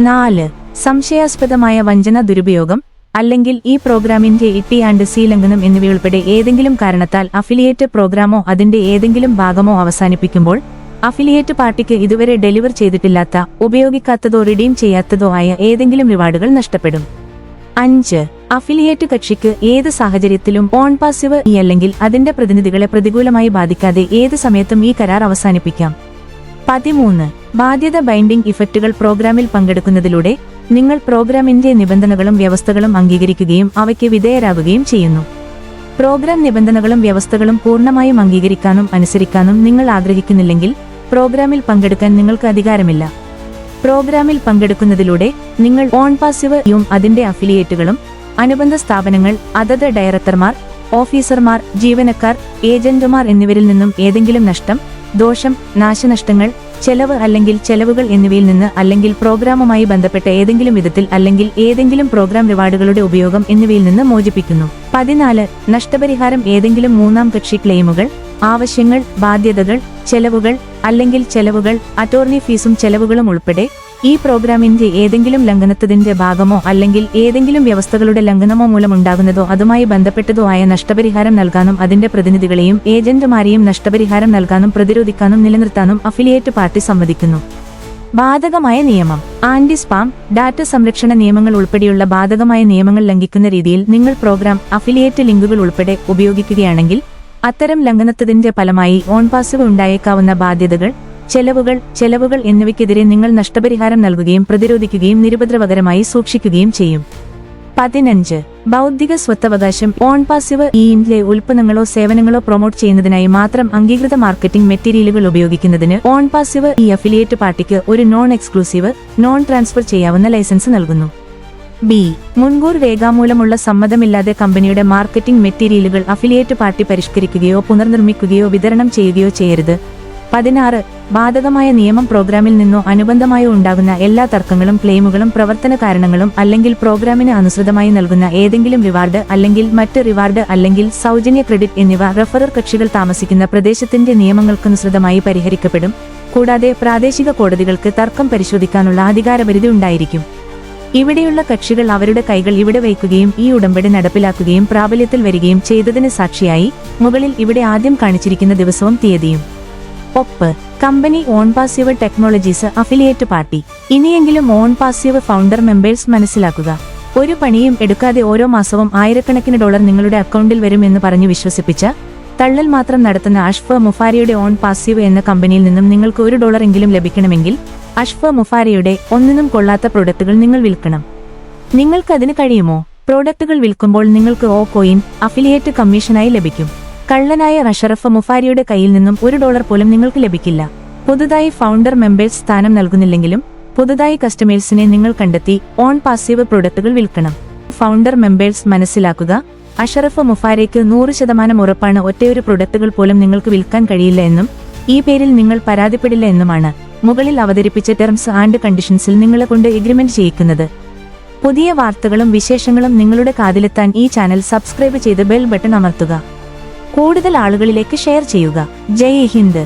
4 സംശയാസ്പദമായ വഞ്ചന, ദുരുപയോഗം അല്ലെങ്കിൽ ഈ പ്രോഗ്രാമിന്റെ ഇ.ടി.ആൻഡ്.സി ലംഘനം എന്നിവയുൾപ്പെടെ ഏതെങ്കിലും കാരണത്താൽ അഫിലിയേറ്റ് പ്രോഗ്രാമോ അതിന്റെ ഏതെങ്കിലും ഭാഗമോ അവസാനിപ്പിക്കുമ്പോൾ അഫിലിയേറ്റ് പാർട്ടിക്ക് ഇതുവരെ ഡെലിവർ ചെയ്തിട്ടില്ലാത്ത, ഉപയോഗിക്കാത്തതോ റിഡീം ചെയ്യാത്തതോ ആയ ഏതെങ്കിലും റിവാർഡുകൾ നഷ്ടപ്പെടും. 5 അഫിലിയേറ്റ് കക്ഷിക്ക് ഏത് സാഹചര്യത്തിലും ഓൺ പാസീവ് ഈ അല്ലെങ്കിൽ അതിന്റെ പ്രതിനിധികളെ പ്രതികൂലമായി ബാധിക്കാതെ ഏത് സമയത്തും ഈ കരാർ അവസാനിപ്പിക്കാം. 13 ബാധ്യത ബൈൻഡിംഗ് ഇഫക്റ്റുകൾ. പ്രോഗ്രാമിൽ പങ്കെടുക്കുന്നതിലൂടെ നിങ്ങൾ പ്രോഗ്രാമിന്റെ നിബന്ധനകളും വ്യവസ്ഥകളും അംഗീകരിക്കുകയും അവയ്ക്ക് വിധേയരാകുകയും ചെയ്യുന്നു. പ്രോഗ്രാം നിബന്ധനകളും വ്യവസ്ഥകളും പൂർണ്ണമായും അംഗീകരിക്കാനും അനുസരിക്കാനും നിങ്ങൾ ആഗ്രഹിക്കുന്നില്ലെങ്കിൽ പ്രോഗ്രാമിൽ പങ്കെടുക്കാൻ നിങ്ങൾക്ക് അധികാരമില്ല. പ്രോഗ്രാമിൽ പങ്കെടുക്കുന്നതിലൂടെ നിങ്ങൾ ഓൺ പാസീവ് യും അതിന്റെ അഫിലിയേറ്റുകളും അനുബന്ധ സ്ഥാപനങ്ങൾ, അതത് ഡയറക്ടർമാർ, ഓഫീസർമാർ, ജീവനക്കാർ, ഏജന്റുമാർ എന്നിവരിൽ നിന്നും ഏതെങ്കിലും നഷ്ടം, ദോഷം, നാശനഷ്ടങ്ങൾ, ചെലവ് അല്ലെങ്കിൽ ചെലവുകൾ എന്നിവയിൽ നിന്ന് അല്ലെങ്കിൽ പ്രോഗ്രാമുമായി ബന്ധപ്പെട്ട ഏതെങ്കിലും വിധത്തിൽ അല്ലെങ്കിൽ ഏതെങ്കിലും പ്രോഗ്രാം റിവാർഡുകളുടെ ഉപയോഗം എന്നിവയിൽ നിന്ന് മോചിപ്പിക്കുന്നു. 14 നഷ്ടപരിഹാരം. ഏതെങ്കിലും മൂന്നാം കക്ഷി ക്ലെയിമുകൾ, ആവശ്യങ്ങൾ, ബാധ്യതകൾ, ചെലവുകൾ അല്ലെങ്കിൽ ചെലവുകൾ, അറ്റോർണി ഫീസും ചെലവുകളും ഉൾപ്പെടെ ഈ പ്രോഗ്രാമിന്റെ ഏതെങ്കിലും ലംഘനത്തിന്റെ ഭാഗമോ അല്ലെങ്കിൽ ഏതെങ്കിലും വ്യവസ്ഥകളുടെ ലംഘനമോ മൂലമുണ്ടാകുന്നതോ അതുമായി ബന്ധപ്പെട്ടതോ ആയ നഷ്ടപരിഹാരം നൽകാനും അതിന്റെ പ്രതിനിധികളെയും ഏജന്റുമാരെയും നഷ്ടപരിഹാരം നൽകാനും പ്രതിരോധിക്കാനും നിലനിർത്താനും അഫിലിയേറ്റ് പാർട്ടി സമ്മതിക്കുന്നു. ബാധകമായ നിയമം. ആന്റി സ്പാം, ഡാറ്റ സംരക്ഷണ നിയമങ്ങൾ ഉൾപ്പെടെയുള്ള ബാധകമായ നിയമങ്ങൾ ലംഘിക്കുന്ന രീതിയിൽ നിങ്ങൾ പ്രോഗ്രാം, അഫിലിയേറ്റ് ലിങ്കുകൾ ഉൾപ്പെടെ ഉപയോഗിക്കുകയാണെങ്കിൽ അത്തരം ലംഘനത്തിന്റെ ഫലമായി ഓൺ പാസീവ് ഉണ്ടായേക്കാവുന്ന ബാധ്യതകൾ, ചെലവുകൾ എന്നിവയ്ക്കെതിരെ നിങ്ങൾ നഷ്ടപരിഹാരം നൽകുകയും പ്രതിരോധിക്കുകയും നിരുപദ്രവകരമായി സൂക്ഷിക്കുകയും ചെയ്യും. 15 ബൗദ്ധിക സ്വത്തവകാശം. ഓൺ പാസീവ് ഇയിലെ ഉൽപ്പന്നങ്ങളോ സേവനങ്ങളോ പ്രൊമോട്ട് ചെയ്യുന്നതിനായി മാത്രം അംഗീകൃത മാർക്കറ്റിംഗ് മെറ്റീരിയലുകൾ ഉപയോഗിക്കുന്നതിന് ഓൺ പാസീവ് ഈ അഫിലിയേറ്റ് പാർട്ടിക്ക് ഒരു നോൺ എക്സ്ക്ലൂസീവ്, നോൺ ട്രാൻസ്ഫർ ചെയ്യാവുന്ന ലൈസൻസ് നൽകുന്നു. ബി മുൻകൂർ രേഖാമൂലമുള്ള സമ്മതമില്ലാതെ കമ്പനിയുടെ മാർക്കറ്റിംഗ് മെറ്റീരിയലുകൾ അഫിലിയേറ്റ് പാർട്ടി പരിഷ്കരിക്കുകയോ പുനർനിർമ്മിക്കുകയോ വിതരണം ചെയ്യുകയോ ചെയ്യരുത്. 16 ബാധകമായ നിയമം. പ്രോഗ്രാമിൽ നിന്നോ അനുബന്ധമായോ ഉണ്ടാകുന്ന എല്ലാ തർക്കങ്ങളും, ക്ലെയിമുകളും, പ്രവർത്തന കാരണങ്ങളും അല്ലെങ്കിൽ പ്രോഗ്രാമിന് അനുസൃതമായി നൽകുന്ന ഏതെങ്കിലും റിവാർഡ് അല്ലെങ്കിൽ മറ്റ് റിവാർഡ് അല്ലെങ്കിൽ സൗജന്യ ക്രെഡിറ്റ് എന്നിവ റഫറർ കക്ഷികൾ താമസിക്കുന്ന പ്രദേശത്തിന്റെ നിയമങ്ങൾക്കനുസൃതമായി പരിഹരിക്കപ്പെടും. കൂടാതെ പ്രാദേശിക കോടതികൾക്ക് തർക്കം പരിശോധിക്കാനുള്ള അധികാരപരിധി ഉണ്ടായിരിക്കും. ഇവിടെയുള്ള കക്ഷികൾ അവരുടെ കൈകൾ ഇവിടെ വയ്ക്കുകയും ഈ ഉടമ്പടി നടപ്പിലാക്കുകയും പ്രാബല്യത്തിൽ വരികയും ചെയ്തതിന് സാക്ഷിയായി മുകളിൽ ഇവിടെ ആദ്യം കാണിച്ചിരിക്കുന്ന ദിവസവും തീയതിയും. ഒപ്പ്. Company on passive technologies affiliate party. ഇനിയെങ്കിലും ഓൺ പാസീവ് ഫൗണ്ടർ മെമ്പേഴ്സ് മനസ്സിലാക്കുക. ഒരു പണിയും എടുക്കാതെ ഓരോ മാസവും ആയിരക്കണക്കിന് ഡോളർ നിങ്ങളുടെ അക്കൗണ്ടിൽ വരും എന്ന് പറഞ്ഞു വിശ്വസിപ്പിച്ച തള്ളൽ മാത്രം നടത്തുന്ന അഷ്ഫ മുഫാരിയുടെ ഓൺ പാസീവ് എന്ന കമ്പനിയിൽ നിന്നും നിങ്ങൾക്ക് $1 എങ്കിലും ലഭിക്കണമെങ്കിൽ അഷ്ഫ മുഫാരിയുടെ ഒന്നിനും കൊള്ളാത്ത പ്രൊഡക്റ്റുകൾ നിങ്ങൾ വിൽക്കണം. നിങ്ങൾക്കതിന് കഴിയുമോ? പ്രോഡക്റ്റുകൾ വിൽക്കുമ്പോൾ നിങ്ങൾക്ക് കോയിൻ അഫിലിയേറ്റ് കമ്മീഷനായി ലഭിക്കും. കള്ളനായ അഷറഫ് മുഫാരിയുടെ കയ്യിൽ നിന്നും $1 പോലും നിങ്ങൾക്ക് ലഭിക്കില്ല. പുതുതായി ഫൗണ്ടർ മെമ്പേഴ്സ് സ്ഥാനം നൽകുന്നില്ലെങ്കിലും പുതുതായി കസ്റ്റമേഴ്സിനെ നിങ്ങൾ കണ്ടെത്തി ഓൺ പാസീവ് പ്രൊഡക്റ്റുകൾ വിൽക്കണം. ഫൗണ്ടർ മെമ്പേഴ്സ് മനസ്സിലാക്കുക, അഷറഫ് മുഫാരിക്ക് 100% ഉറപ്പാണ് ഒറ്റയൊരു പ്രൊഡക്റ്റുകൾ പോലും നിങ്ങൾക്ക് വിൽക്കാൻ കഴിയില്ല എന്നും ഈ പേരിൽ നിങ്ങൾ പരാതിപ്പെടില്ല എന്നുമാണ് മുകളിൽ അവതരിപ്പിച്ച ടേംസ് ആൻഡ് കണ്ടീഷൻസിൽ നിങ്ങളെ കൊണ്ട് എഗ്രിമെന്റ് ചെയ്യിക്കുന്നത്. പുതിയ വാർത്തകളും വിശേഷങ്ങളും നിങ്ങളുടെ കാതിലെത്താൻ ഈ ചാനൽ സബ്സ്ക്രൈബ് ചെയ്ത് ബെൽ ബട്ടൺ അമർത്തുക. കൂടുതൽ ആളുകളിലേക്ക് ഷെയർ ചെയ്യുക. ജയ് ഹിന്ദ്.